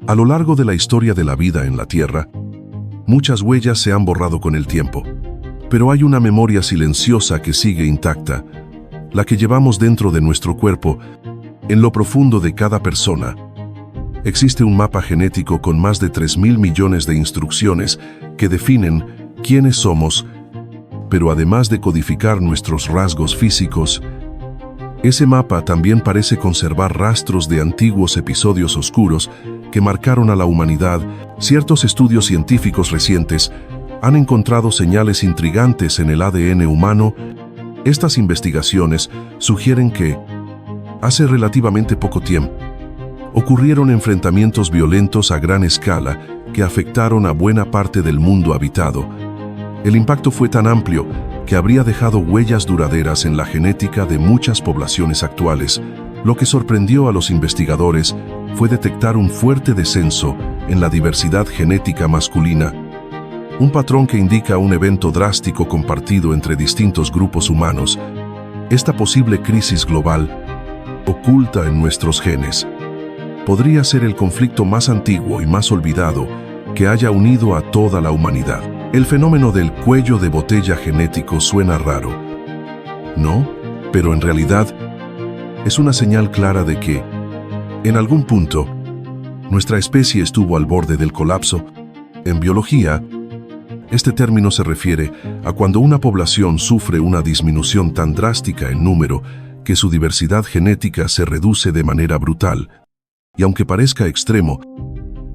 A lo largo de la historia de la vida en la Tierra, muchas huellas se han borrado con el tiempo, pero hay una memoria silenciosa que sigue intacta, la que llevamos dentro de nuestro cuerpo, en lo profundo de cada persona. Existe un mapa genético con más de 3.000 millones de instrucciones que definen quiénes somos, pero además de codificar nuestros rasgos físicos, ese mapa también parece conservar rastros de antiguos episodios oscuros que marcaron a la humanidad. Ciertos estudios científicos recientes han encontrado señales intrigantes en el ADN humano. Estas investigaciones sugieren que, hace relativamente poco tiempo, ocurrieron enfrentamientos violentos a gran escala que afectaron a buena parte del mundo habitado. El impacto fue tan amplio que habría dejado huellas duraderas en la genética de muchas poblaciones actuales. Lo que sorprendió a los investigadores fue detectar un fuerte descenso en la diversidad genética masculina, un patrón que indica un evento drástico compartido entre distintos grupos humanos. Esta posible crisis global, oculta en nuestros genes, podría ser el conflicto más antiguo y más olvidado que haya unido a toda la humanidad. El fenómeno del cuello de botella genético suena raro, ¿no? Pero en realidad es una señal clara de que, en algún punto, nuestra especie estuvo al borde del colapso. En biología, este término se refiere a cuando una población sufre una disminución tan drástica en número que su diversidad genética se reduce de manera brutal. Y aunque parezca extremo,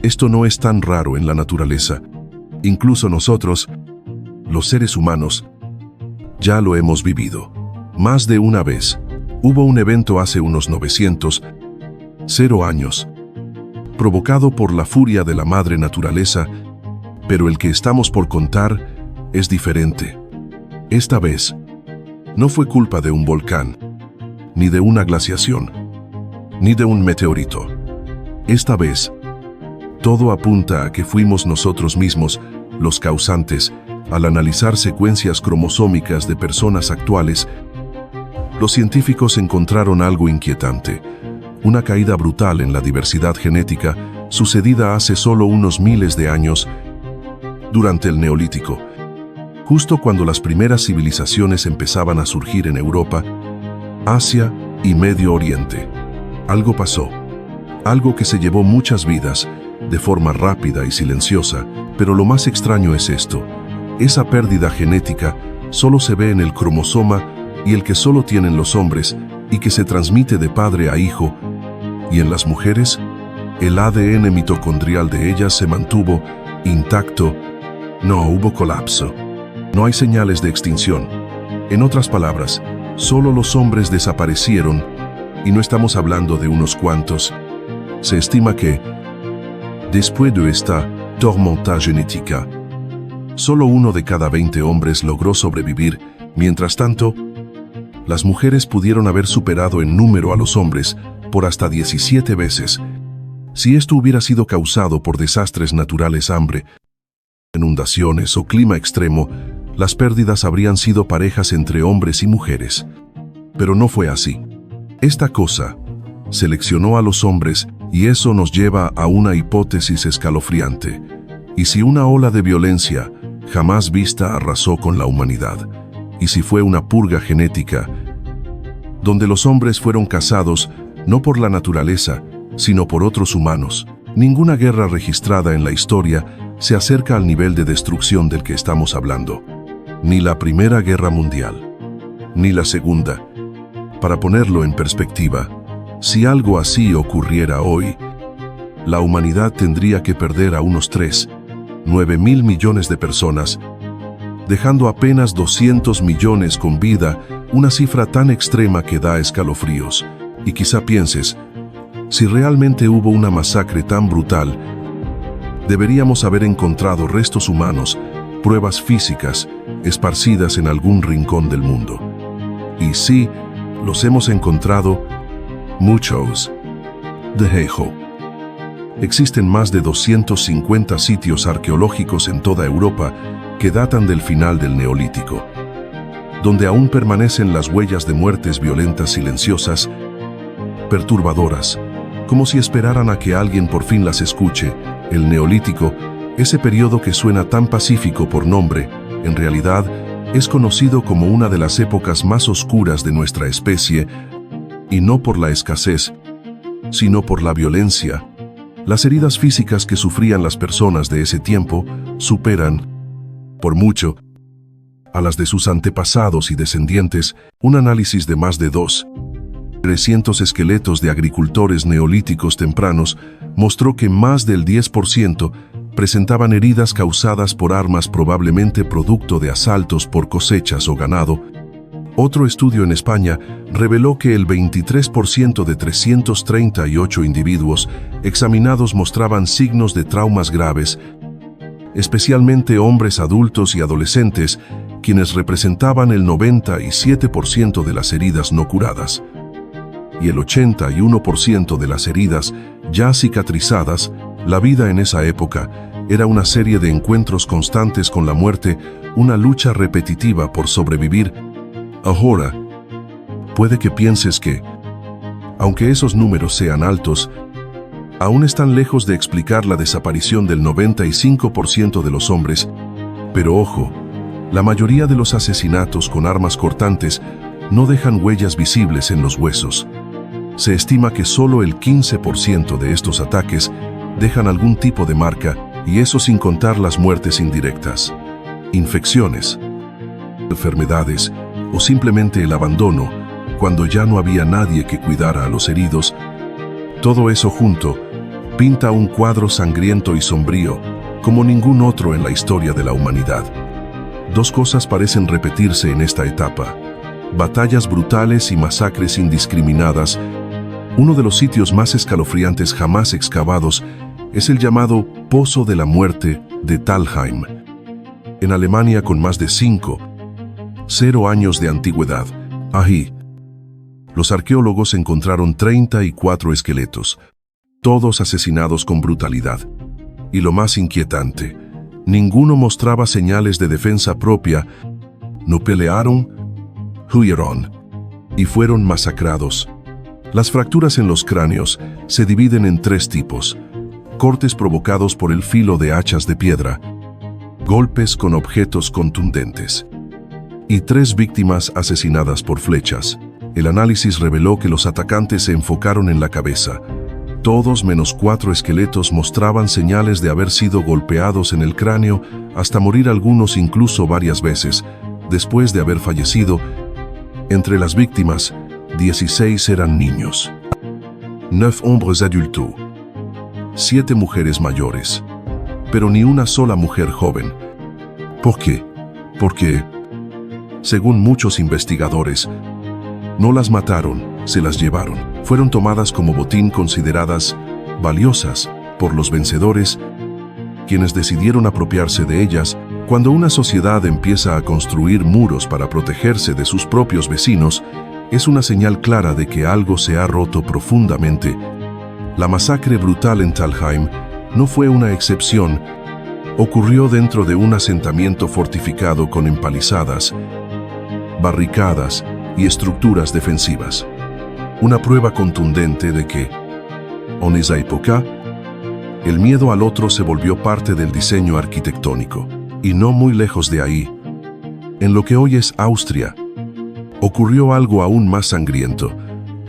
esto no es tan raro en la naturaleza. Incluso nosotros, los seres humanos, ya lo hemos vivido. Más de una vez. Hubo un evento hace unos 900 años, provocado por la furia de la madre naturaleza, pero el que estamos por contar es diferente. Esta vez, no fue culpa de un volcán, ni de una glaciación, ni de un meteorito. Esta vez, todo apunta a que fuimos nosotros mismos los causantes al analizar secuencias cromosómicas de personas actuales. Los científicos encontraron algo inquietante, una caída brutal en la diversidad genética sucedida hace solo unos miles de años, durante el Neolítico, justo cuando las primeras civilizaciones empezaban a surgir en Europa, Asia y Medio Oriente. Algo pasó, algo que se llevó muchas vidas, de forma rápida y silenciosa, pero lo más extraño es esto: esa pérdida genética solo se ve en el cromosoma y el que solo tienen los hombres y que se transmite de padre a hijo, y en las mujeres, el ADN mitocondrial de ellas se mantuvo intacto. No hubo colapso. No hay señales de extinción. En otras palabras, solo los hombres desaparecieron, y no estamos hablando de unos cuantos. Se estima que, después de esta tormenta genética, solo 1 de cada 20 hombres logró sobrevivir. Mientras tanto, las mujeres pudieron haber superado en número a los hombres por hasta 17 veces. Si esto hubiera sido causado por desastres naturales, hambre, inundaciones o clima extremo, las pérdidas habrían sido parejas entre hombres y mujeres. Pero no fue así. Esta cosa seleccionó a los hombres, y eso nos lleva a una hipótesis escalofriante. ¿Y si una ola de violencia jamás vista arrasó con la humanidad? ¿Y si fue una purga genética, donde los hombres fueron cazados no por la naturaleza, sino por otros humanos? Ninguna guerra registrada en la historia se acerca al nivel de destrucción del que estamos hablando. Ni la Primera Guerra Mundial, ni la Segunda. Para ponerlo en perspectiva, si algo así ocurriera hoy, la humanidad tendría que perder a unos 9.000 millones de personas, dejando apenas 200 millones con vida, una cifra tan extrema que da escalofríos. Y quizá pienses, si realmente hubo una masacre tan brutal, deberíamos haber encontrado restos humanos, pruebas físicas, esparcidas en algún rincón del mundo. Y sí, los hemos encontrado, muchos. De hecho, existen más de 250 sitios arqueológicos en toda Europa que datan del final del Neolítico, donde aún permanecen las huellas de muertes violentas silenciosas, perturbadoras, como si esperaran a que alguien por fin las escuche. El Neolítico, ese periodo que suena tan pacífico por nombre, en realidad es conocido como una de las épocas más oscuras de nuestra especie, y no por la escasez, sino por la violencia. Las heridas físicas que sufrían las personas de ese tiempo superan, por mucho, a las de sus antepasados y descendientes. Un análisis de más de 300 esqueletos de agricultores neolíticos tempranos mostró que más del 10% presentaban heridas causadas por armas, probablemente producto de asaltos por cosechas o ganado. Otro estudio en España reveló que el 23% de 338 individuos examinados mostraban signos de traumas graves, especialmente hombres adultos y adolescentes, quienes representaban el 97% de las heridas no curadas. Y el 81% de las heridas ya cicatrizadas. La vida en esa época era una serie de encuentros constantes con la muerte, una lucha repetitiva por sobrevivir. Ahora, puede que pienses que, aunque esos números sean altos, aún están lejos de explicar la desaparición del 95% de los hombres. Pero ojo, la mayoría de los asesinatos con armas cortantes no dejan huellas visibles en los huesos. Se estima que solo el 15% de estos ataques dejan algún tipo de marca, y eso sin contar las muertes indirectas, infecciones, enfermedades o simplemente el abandono, cuando ya no había nadie que cuidara a los heridos. Todo eso junto pinta un cuadro sangriento y sombrío, como ningún otro en la historia de la humanidad. Dos cosas parecen repetirse en esta etapa: batallas brutales y masacres indiscriminadas. Uno de los sitios más escalofriantes jamás excavados es el llamado Pozo de la Muerte de Thalheim, en Alemania, con más de 5,0 años de antigüedad. Ahí, los arqueólogos encontraron 34 esqueletos, todos asesinados con brutalidad. Y lo más inquietante, ninguno mostraba señales de defensa propia. No pelearon, huyeron y fueron masacrados. Las fracturas en los cráneos se dividen en 3 tipos: cortes provocados por el filo de hachas de piedra, golpes con objetos contundentes, y 3 víctimas asesinadas por flechas. El análisis reveló que los atacantes se enfocaron en la cabeza. Todos menos 4 esqueletos mostraban señales de haber sido golpeados en el cráneo, hasta morir algunos incluso varias veces, después de haber fallecido. Entre las víctimas, 16 eran niños, 9 hombres adultos, 7 mujeres mayores, pero ni una sola mujer joven. ¿Por qué? Porque, según muchos investigadores, no las mataron, se las llevaron. Fueron tomadas como botín, consideradas valiosas por los vencedores, quienes decidieron apropiarse de ellas. Cuando una sociedad empieza a construir muros para protegerse de sus propios vecinos, es una señal clara de que algo se ha roto profundamente. La masacre brutal en Thalheim no fue una excepción. Ocurrió dentro de un asentamiento fortificado con empalizadas, barricadas y estructuras defensivas. Una prueba contundente de que, en esa época, el miedo al otro se volvió parte del diseño arquitectónico. Y no muy lejos de ahí, en lo que hoy es Austria, ocurrió algo aún más sangriento: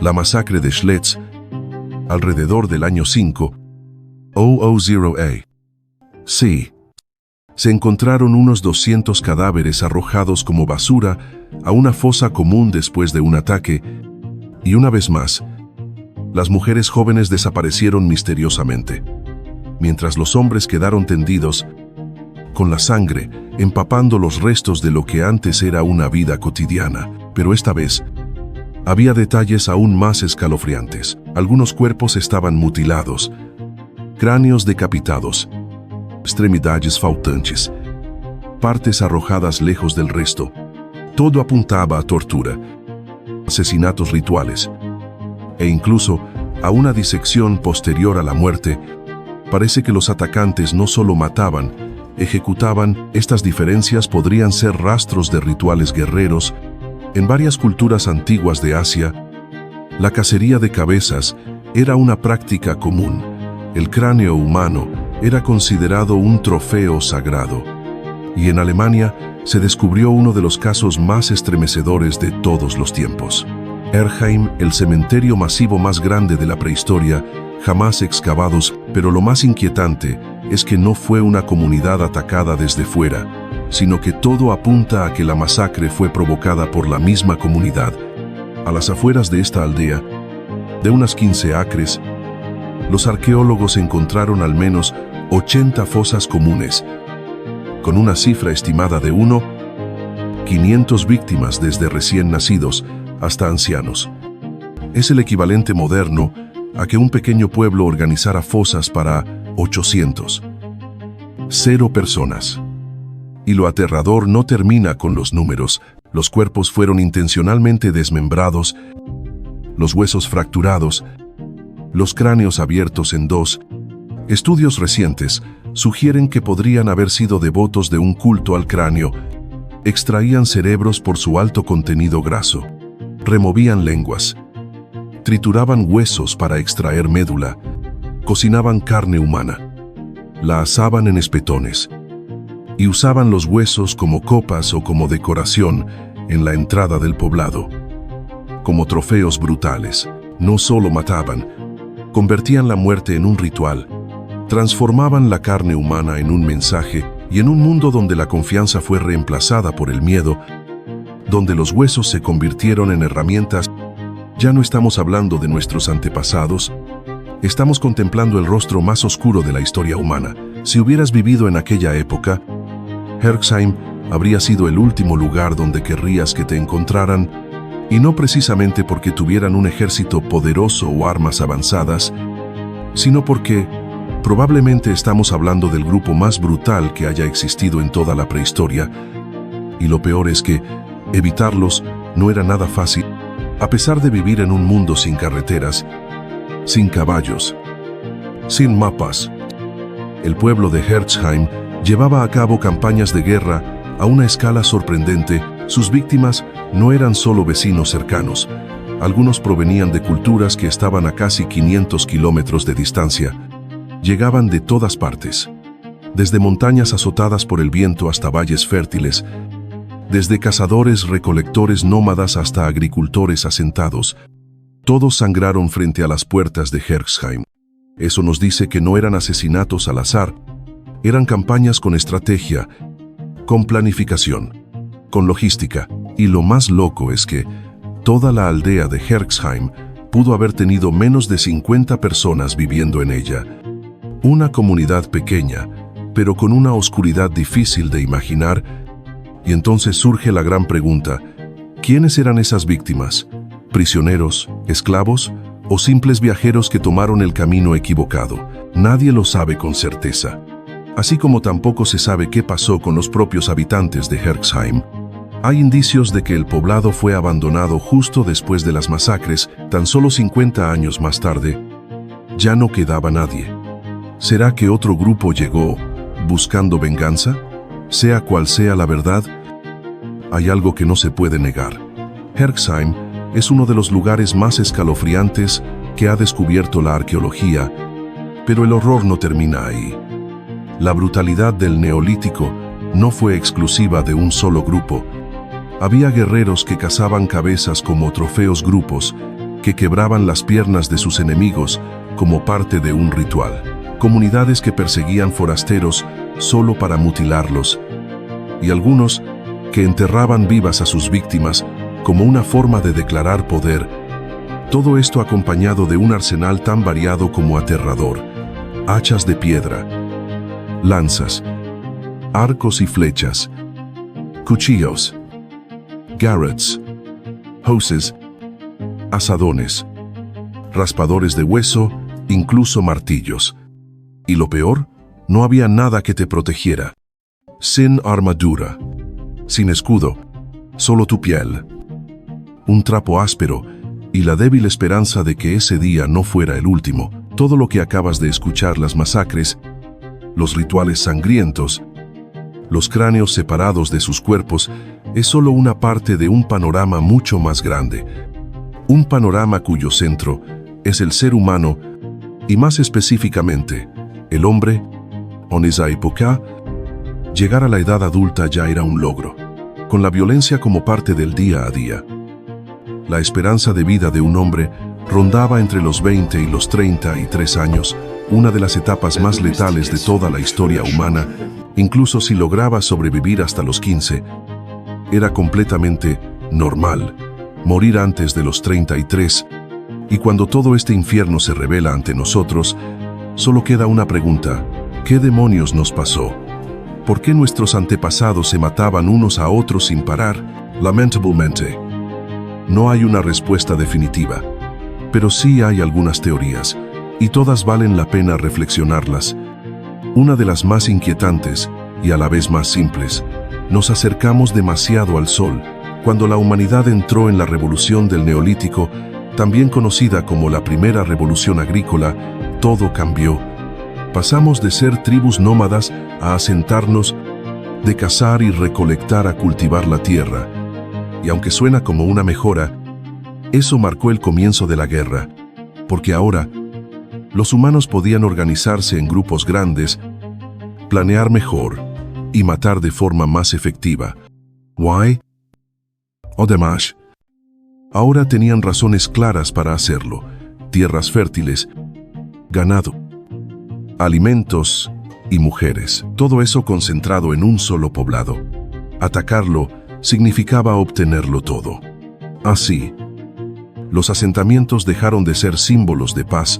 la masacre de Schlitz, alrededor del año 500 A. Sí, se encontraron unos 200 cadáveres arrojados como basura a una fosa común después de un ataque, y una vez más, las mujeres jóvenes desaparecieron misteriosamente, mientras los hombres quedaron tendidos, con la sangre empapando los restos de lo que antes era una vida cotidiana. Pero esta vez, había detalles aún más escalofriantes. Algunos cuerpos estaban mutilados, cráneos decapitados, extremidades faltantes, partes arrojadas lejos del resto. Todo apuntaba a tortura, asesinatos rituales, e incluso a una disección posterior a la muerte. Parece que los atacantes no solo mataban, ejecutaban. Estas diferencias podrían ser rastros de rituales guerreros. En varias culturas antiguas de Asia, la cacería de cabezas era una práctica común. El cráneo humano era considerado un trofeo sagrado. Y en Alemania se descubrió uno de los casos más estremecedores de todos los tiempos. Erheim, el cementerio masivo más grande de la prehistoria, jamás excavados, pero lo más inquietante es que no fue una comunidad atacada desde fuera, sino que todo apunta a que la masacre fue provocada por la misma comunidad. A las afueras de esta aldea, de unas 15 acres, los arqueólogos encontraron al menos 80 fosas comunes, con una cifra estimada de 500 víctimas desde recién nacidos hasta ancianos. Es el equivalente moderno a que un pequeño pueblo organizara fosas para 800. 0 personas. Y lo aterrador no termina con los números. Los cuerpos fueron intencionalmente desmembrados, los huesos fracturados, los cráneos abiertos en dos. Estudios recientes sugieren que podrían haber sido devotos de un culto al cráneo. Extraían cerebros por su alto contenido graso, removían lenguas, trituraban huesos para extraer médula, cocinaban carne humana, la asaban en espetones y usaban los huesos como copas o como decoración en la entrada del poblado. Como trofeos brutales, no solo mataban, convertían la muerte en un ritual, transformaban la carne humana en un mensaje, y en un mundo donde la confianza fue reemplazada por el miedo, donde los huesos se convirtieron en herramientas, ya no estamos hablando de nuestros antepasados, estamos contemplando el rostro más oscuro de la historia humana. Si hubieras vivido en aquella época, Herxheim habría sido el último lugar donde querrías que te encontraran, y no precisamente porque tuvieran un ejército poderoso o armas avanzadas, sino porque probablemente estamos hablando del grupo más brutal que haya existido en toda la prehistoria, y lo peor es que evitarlos no era nada fácil, a pesar de vivir en un mundo sin carreteras, sin caballos, sin mapas. El pueblo de Herxheim llevaba a cabo campañas de guerra a una escala sorprendente. Sus víctimas no eran solo vecinos cercanos, algunos provenían de culturas que estaban a casi 500 kilómetros de distancia. Llegaban de todas partes, desde montañas azotadas por el viento hasta valles fértiles, desde cazadores recolectores nómadas hasta agricultores asentados. Todos sangraron frente a las puertas de Herxheim. Eso nos dice que no eran asesinatos al azar, eran campañas con estrategia, con planificación, con logística. Y lo más loco es que toda la aldea de Herxheim pudo haber tenido menos de 50 personas viviendo en ella. Una comunidad pequeña, pero con una oscuridad difícil de imaginar. Y entonces surge la gran pregunta: ¿quiénes eran esas víctimas? ¿Prisioneros, esclavos o simples viajeros que tomaron el camino equivocado? Nadie lo sabe con certeza. Así como tampoco se sabe qué pasó con los propios habitantes de Herxheim. Hay indicios de que el poblado fue abandonado justo después de las masacres. Tan solo 50 años más tarde, ya no quedaba nadie. ¿Será que otro grupo llegó buscando venganza? Sea cual sea la verdad, hay algo que no se puede negar. Herxheim es uno de los lugares más escalofriantes que ha descubierto la arqueología, pero el horror no termina ahí. La brutalidad del Neolítico no fue exclusiva de un solo grupo. Había guerreros que cazaban cabezas como trofeos, grupos que quebraban las piernas de sus enemigos como parte de un ritual, comunidades que perseguían forasteros solo para mutilarlos, y algunos que enterraban vivas a sus víctimas como una forma de declarar poder. Todo esto acompañado de un arsenal tan variado como aterrador: hachas de piedra, lanzas, arcos y flechas, cuchillos, garrots, hoces, asadones, raspadores de hueso, incluso martillos. Y lo peor, no había nada que te protegiera. Sin armadura, sin escudo, solo tu piel, un trapo áspero y la débil esperanza de que ese día no fuera el último. Todo lo que acabas de escuchar, las masacres, los rituales sangrientos, los cráneos separados de sus cuerpos, es solo una parte de un panorama mucho más grande. Un panorama cuyo centro es el ser humano, y más específicamente, el hombre. En esa época, llegar a la edad adulta ya era un logro, con la violencia como parte del día a día. La esperanza de vida de un hombre rondaba entre los 20 y los 33 años, una de las etapas más letales de toda la historia humana. Incluso si lograba sobrevivir hasta los 15, era completamente normal morir antes de los 33. Y cuando todo este infierno se revela ante nosotros, solo queda una pregunta: ¿qué demonios nos pasó? ¿Por qué nuestros antepasados se mataban unos a otros sin parar? Lamentablemente, no hay una respuesta definitiva, pero sí hay algunas teorías, y todas valen la pena reflexionarlas. Una de las más inquietantes, y a la vez más simples: nos acercamos demasiado al sol. Cuando la humanidad entró en la revolución del Neolítico, también conocida como la primera revolución agrícola, todo cambió. Pasamos de ser tribus nómadas a asentarnos, de cazar y recolectar a cultivar la tierra. Y aunque suena como una mejora, eso marcó el comienzo de la guerra, porque ahora los humanos podían organizarse en grupos grandes, planear mejor y matar de forma más efectiva. ¿Why? Además, ahora tenían razones claras para hacerlo: tierras fértiles, ganado, alimentos y mujeres. Todo eso concentrado en un solo poblado. Atacarlo significaba obtenerlo todo. Así, los asentamientos dejaron de ser símbolos de paz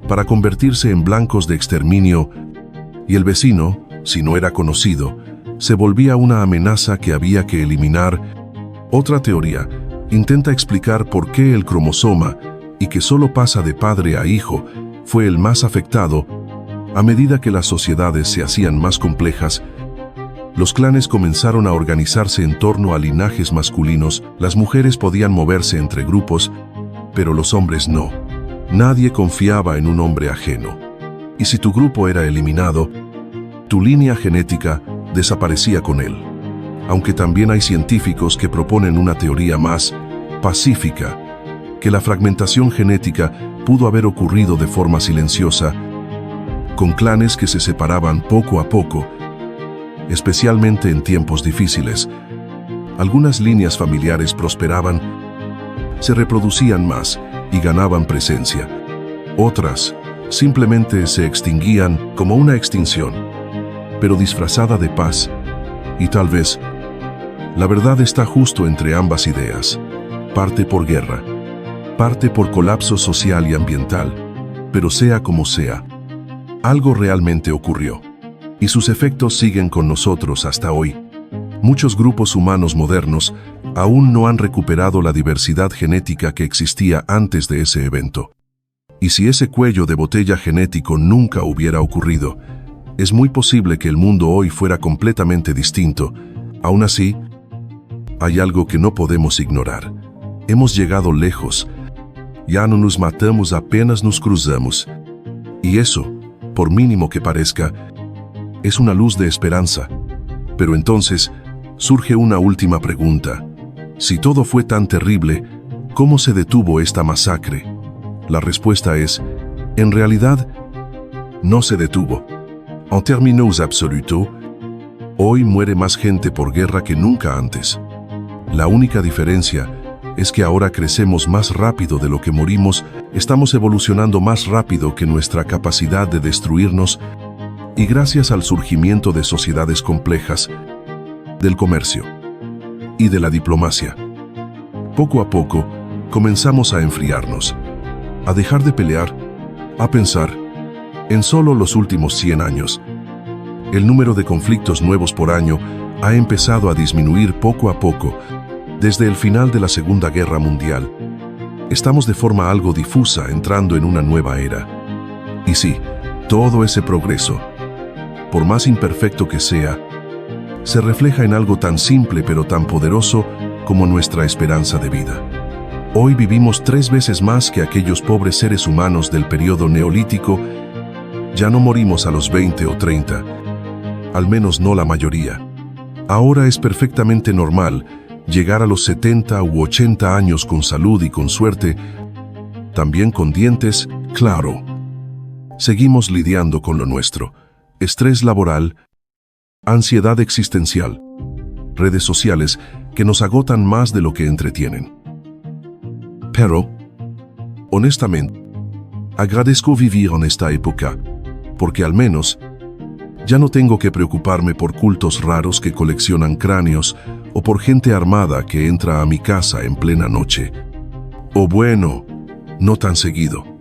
para convertirse en blancos de exterminio, y el vecino, si no era conocido, se volvía una amenaza que había que eliminar. Otra teoría intenta explicar por qué el cromosoma, y que solo pasa de padre a hijo, fue el más afectado. A medida que las sociedades se hacían más complejas, los clanes comenzaron a organizarse en torno a linajes masculinos. Las mujeres podían moverse entre grupos, pero los hombres no. Nadie confiaba en un hombre ajeno. Y si tu grupo era eliminado, tu línea genética desaparecía con él. Aunque también hay científicos que proponen una teoría más pacífica, que la fragmentación genética pudo haber ocurrido de forma silenciosa, con clanes que se separaban poco a poco, especialmente en tiempos difíciles. Algunas líneas familiares prosperaban, se reproducían más y ganaban presencia. Otras simplemente se extinguían como una extinción, pero disfrazada de paz. Y tal vez la verdad está justo entre ambas ideas: parte por guerra, parte por colapso social y ambiental. Pero sea como sea, algo realmente ocurrió, y sus efectos siguen con nosotros hasta hoy. Muchos grupos humanos modernos aún no han recuperado la diversidad genética que existía antes de ese evento. Y si ese cuello de botella genético nunca hubiera ocurrido, es muy posible que el mundo hoy fuera completamente distinto. Aún así, hay algo que no podemos ignorar: hemos llegado lejos. Ya no nos matamos, apenas nos cruzamos. Y eso, por mínimo que parezca, es una luz de esperanza. Pero entonces surge una última pregunta: si todo fue tan terrible, ¿cómo se detuvo esta masacre? La respuesta es: en realidad, no se detuvo. En términos absolutos, hoy muere más gente por guerra que nunca antes. La única diferencia es que ahora crecemos más rápido de lo que morimos, estamos evolucionando más rápido que nuestra capacidad de destruirnos, y gracias al surgimiento de sociedades complejas, del comercio y de la diplomacia, poco a poco comenzamos a enfriarnos, a dejar de pelear, a pensar. En solo los últimos 100 años, el número de conflictos nuevos por año ha empezado a disminuir poco a poco. Desde el final de la Segunda Guerra Mundial, estamos de forma algo difusa entrando en una nueva era. Y sí, todo ese progreso, por más imperfecto que sea, se refleja en algo tan simple pero tan poderoso como nuestra esperanza de vida. Hoy vivimos 3 veces más que aquellos pobres seres humanos del periodo neolítico. Ya no morimos a los 20 o 30, al menos no la mayoría. Ahora es perfectamente normal llegar a los 70 u 80 años con salud y con suerte. también con dientes, claro. Seguimos lidiando con lo nuestro: estrés laboral, ansiedad existencial, redes sociales que nos agotan más de lo que entretienen. Pero, honestamente, agradezco vivir en esta época, porque al menos ya no tengo que preocuparme por cultos raros que coleccionan cráneos o por gente armada que entra a mi casa en plena noche. O bueno, no tan seguido.